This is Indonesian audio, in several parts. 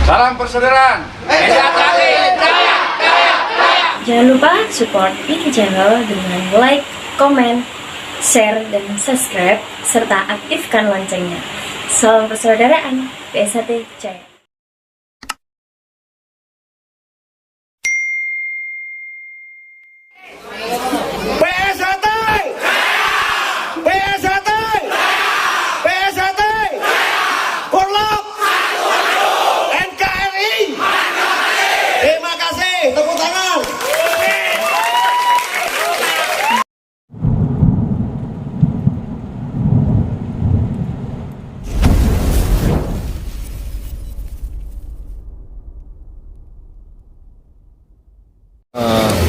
Salam persaudaraan. Jangan lupa support Iki Channel dengan like, komen, share, dan subscribe, serta aktifkan loncengnya. Salam persaudaraan, PSHT Jaya.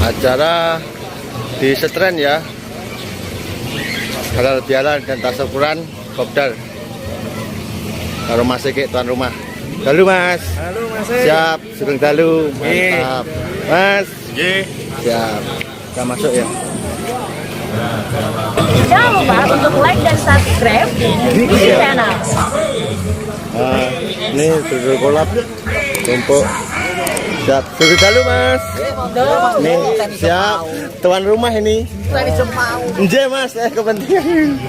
Acara di Setren ya, halal bihalal dan tasawuran kopdar. Karo Mas Eki tuan rumah. Dalu Mas. Halo Mas. Siap, sugeng dalu. Mantap. Mas. Nggih. Siap. Kita masuk ya. Jangan lupa untuk like dan subscribe Iki Channel. Ini duduk kolab tumpuk. Siap, sugeng dalu Mas. Nih, siap. Tuan rumah ini. Nggih Mas, kepentingan.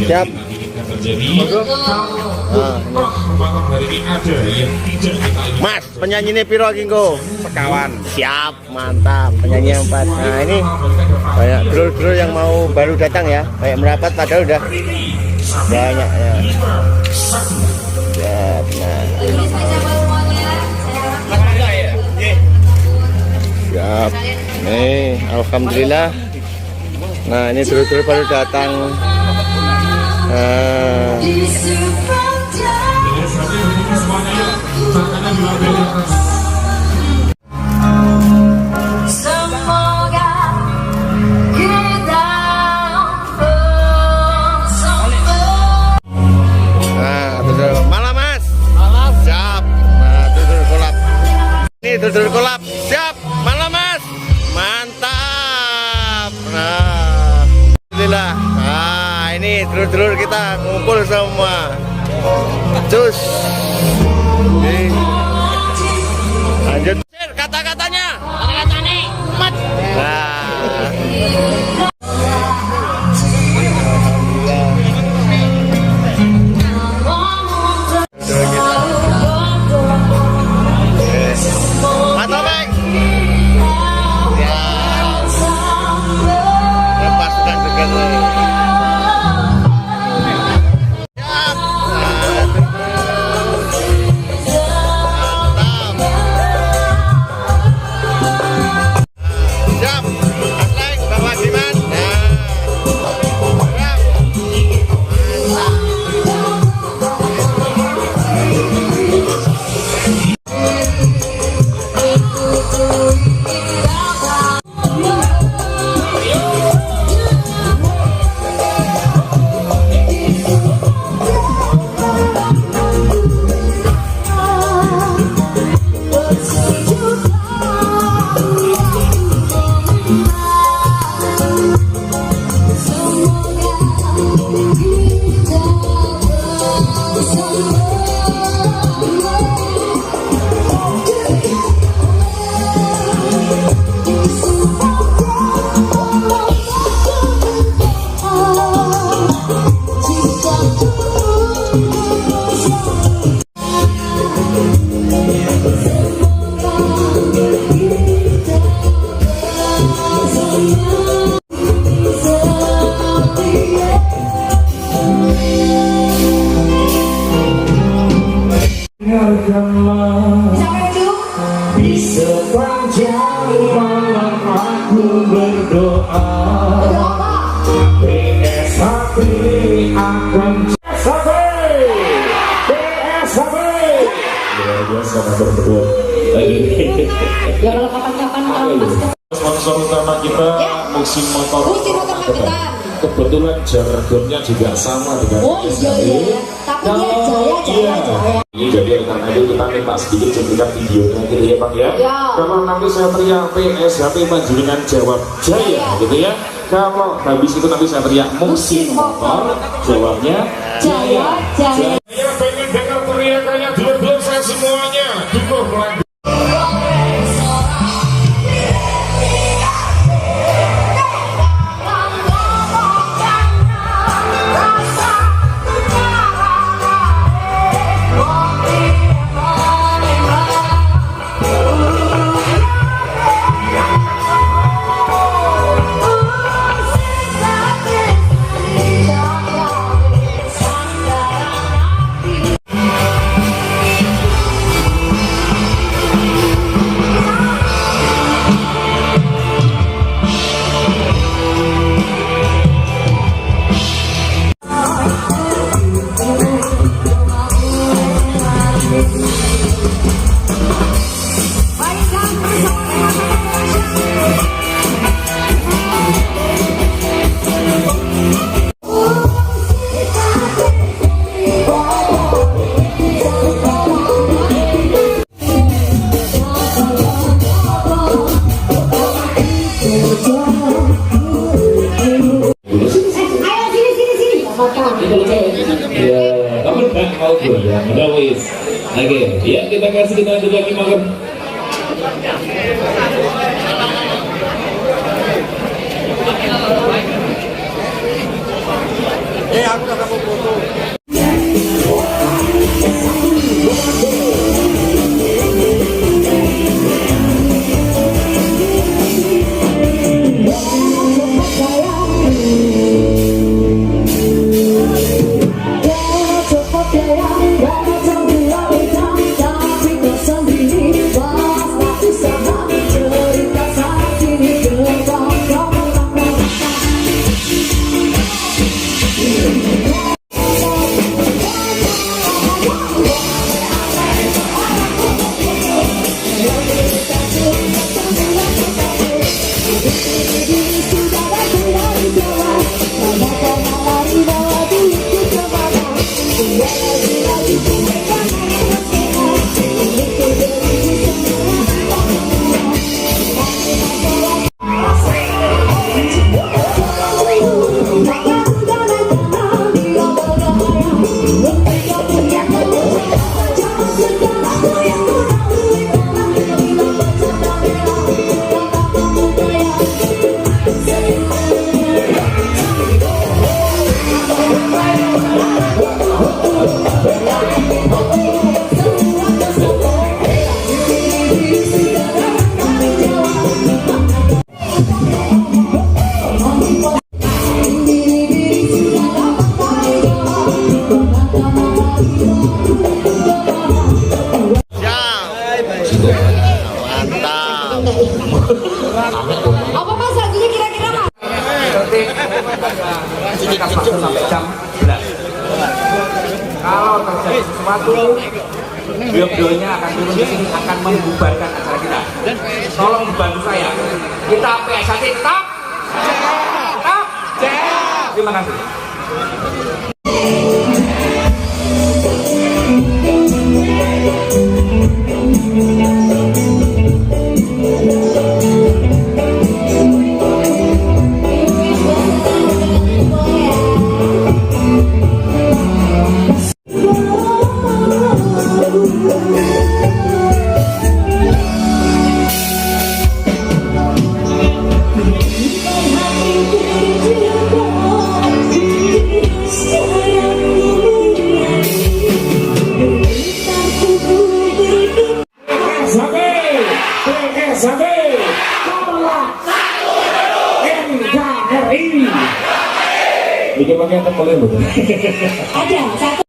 Siap. Mas, penyanyi ini piro Kingko? Sekawan. Siap, mantap. Penyanyi yang 4. Nah, ini banyak bro-bro yang mau baru datang ya. Kayak merapat padahal udah banyak ya. Siap. Nah. Siap. Nih, alhamdulillah. Nah, ini dulu-dulu baru datang. Semoga kita Malam Mas. Malam. Siap. Nah, duduk kolab. Ini duduk kolab. Siap. Malam Mas. Mantap. Nah, alhamdulillah. Nah, ini dulur-dulur kita ngumpul semua. Cus. Lanjut. Kata-katanya. Kata-katanya. Mat. Nah. Di sepanjang malam aku berdoa, PSHT akan PSHT. Luar biasa kabar berdua. Ya kalau kapan-kapan Sponsor utama kita musim motor Magetan. Kebetulan jargonnya juga sama dengan iya. Tapi dia jaya. Jadi karena itu kita minta sedikit cuplikan videonya gitu ya Pak ya. Kalau nanti saya teriak PSHT Panjenengan jawab Jaya gitu ya. Kalau habis itu nanti saya teriak musim motor, jawabnya Jaya, Jaya. saya pengen dengar teriakannya dua-dua saya semuanya. Dukung lagu. Ya, kamu kan mau gue ya, udah wis. Oke, ya kita kasih lanjut lagi makan. Aku udah mau foto. Apa mas lagunya kira-kira mas? Sampai jam 11. Kalau terjadi sesuatu, beliau-beliaunya akan turun di sini akan membubarkan acara kita. Tolong bantu saya. Kita PSAT tetap. Terima kasih. Bikin pakai tepelin betul. Ada satu.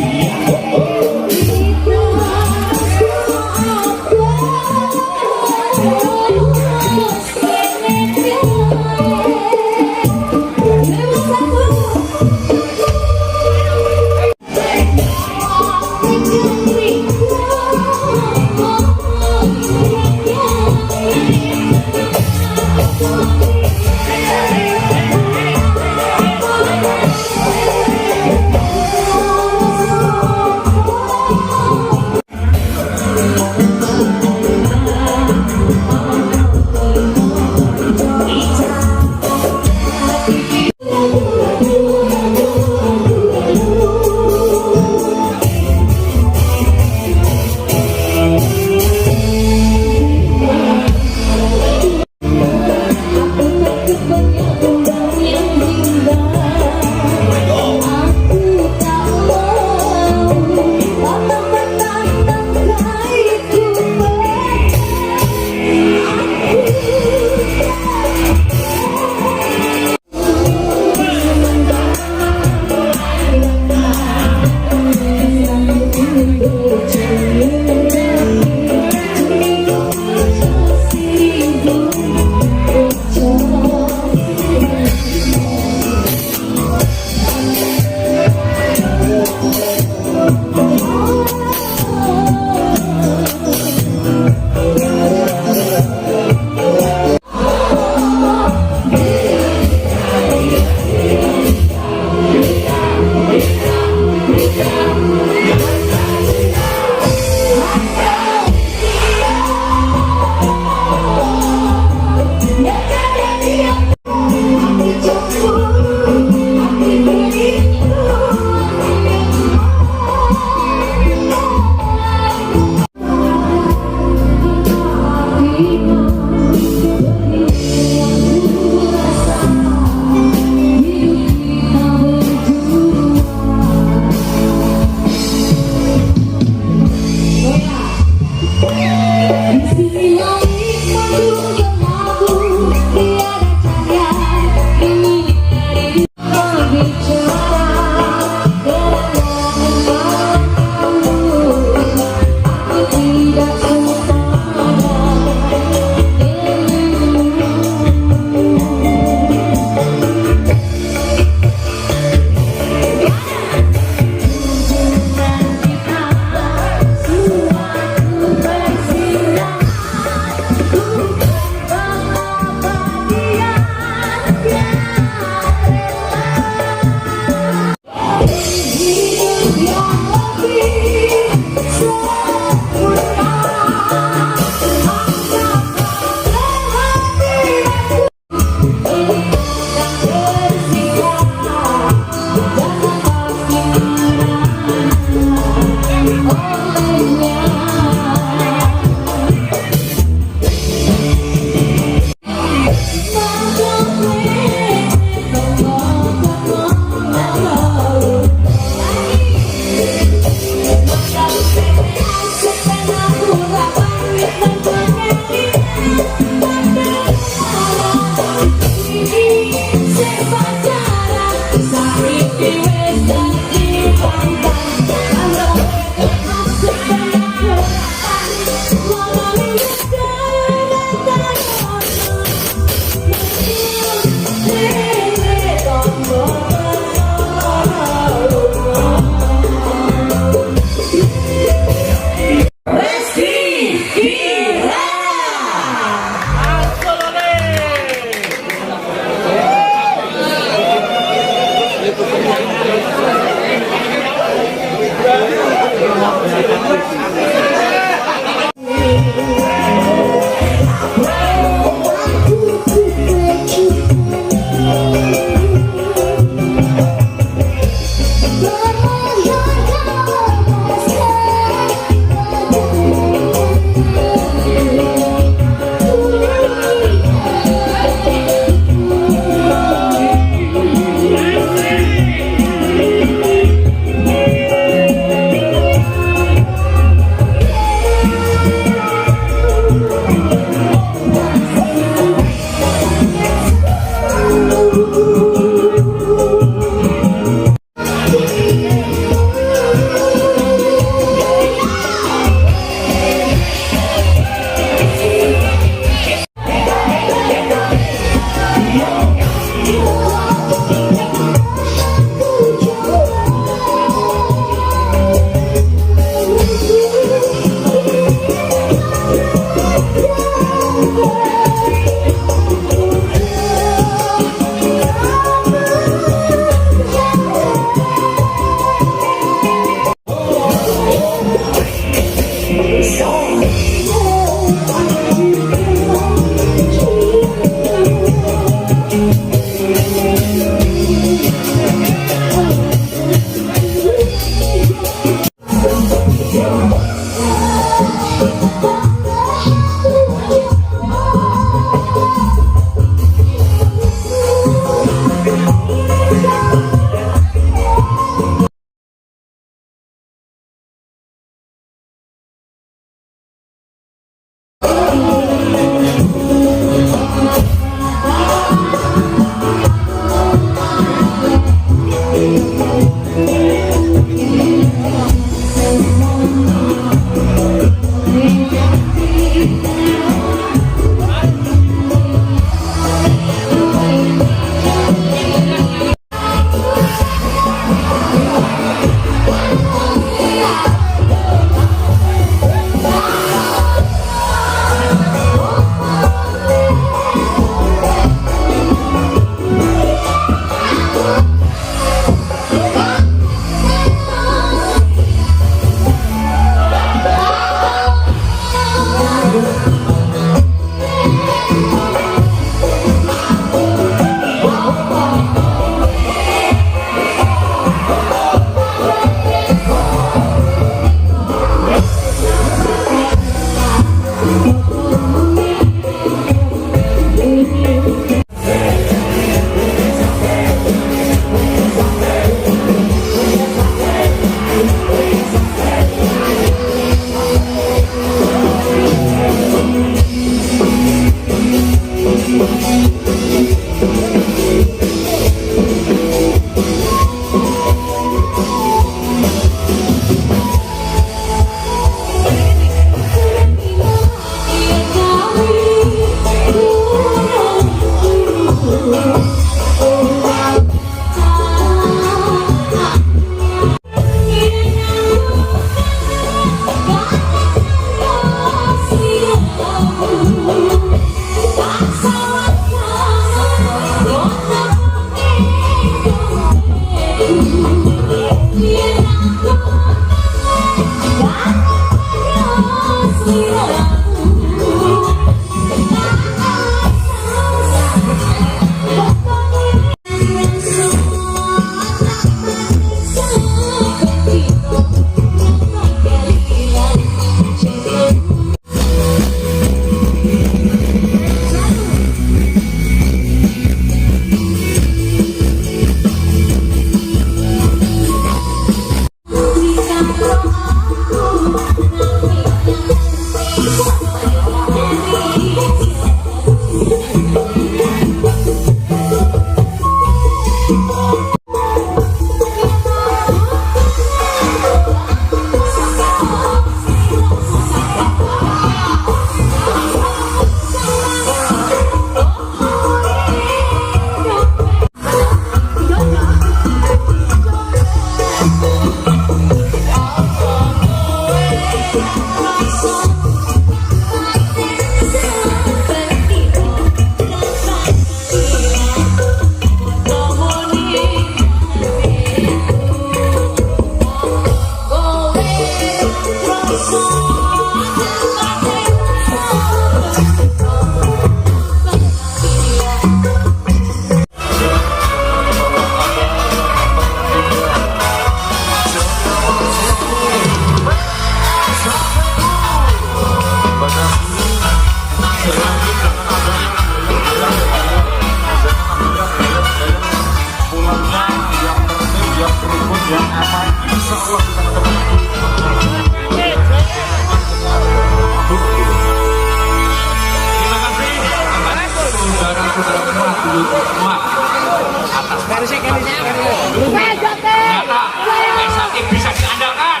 PSAT bisa diandalkan.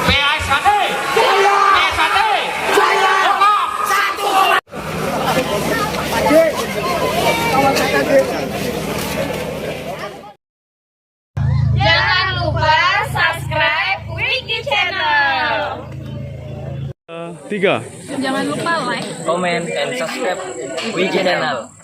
PSAT Jangan lupa subscribe Wiki Channel. Tiga. Jangan lupa like, comment, and subscribe Wiki Channel.